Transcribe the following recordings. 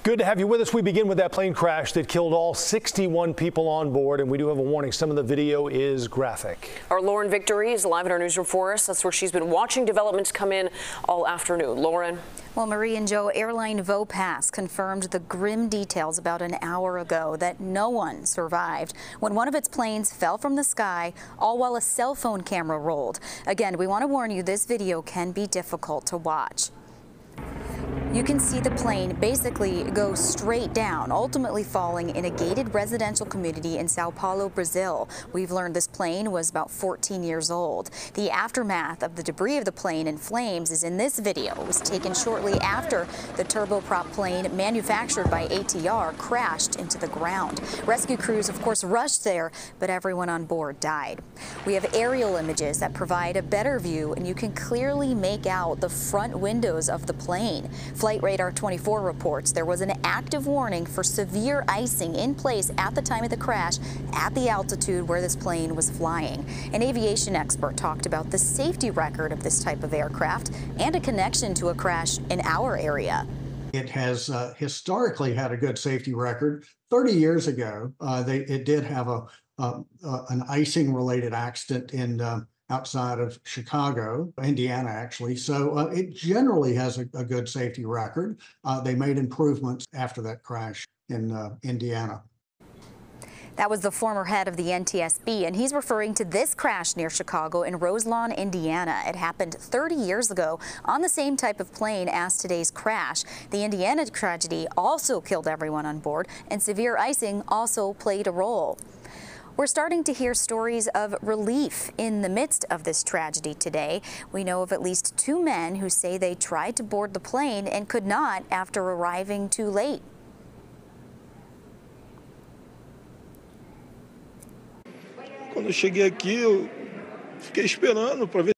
Good to have you with us. We begin with that plane crash that killed all 61 people on board, and we do have a warning. Some of the video is graphic. Our Lauren Victory is live in our newsroom for us. That's where she's been watching developments come in all afternoon. Lauren. Well, Marie and Joe, Airline VOEPASS confirmed the grim details about an hour ago that no one survived when one of its planes fell from the sky, all while a cell phone camera rolled. Again, we want to warn you, this video can be difficult to watch. You can see the plane basically go straight down, ultimately falling in a gated residential community in Sao Paulo, Brazil. We've learned this plane was about 14 years old. The aftermath of the debris of the plane in flames is in this video. It was taken shortly after the turboprop plane manufactured by ATR crashed into the ground. Rescue crews, of course, rushed there, but everyone on board died. We have aerial images that provide a better view, and you can clearly make out the front windows of the plane. Flight Radar 24 reports there was an active warning for severe icing in place at the time of the crash at the altitude where this plane was flying. An aviation expert talked about the safety record of this type of aircraft and a connection to a crash in our area. It has historically had a good safety record. 30 years ago, it did have an icing-related accident in outside of Chicago, Indiana, actually. So it generally has a good safety record. They made improvements after that crash in Indiana. That was the former head of the NTSB, and he's referring to this crash near Chicago in Roselawn, Indiana. It happened 30 years ago on the same type of plane as today's crash. The Indiana tragedy also killed everyone on board, and severe icing also played a role. We're starting to hear stories of relief in the midst of this tragedy today. We know of at least 2 men who say they tried to board the plane and could not after arriving too late. Quando eu cheguei aqui, eu fiquei esperando para ver.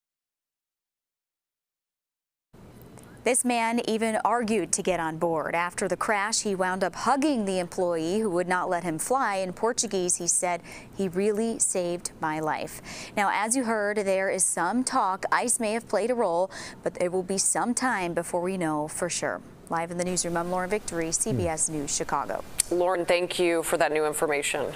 This man even argued to get on board. After the crash, he wound up hugging the employee who would not let him fly. In Portuguese, he said, "He really saved my life." Now, as you heard, there is some talk ice may have played a role, but it will be some time before we know for sure. Live in the newsroom, I'm Lauren Victory, CBS News, Chicago. Lauren, thank you for that new information.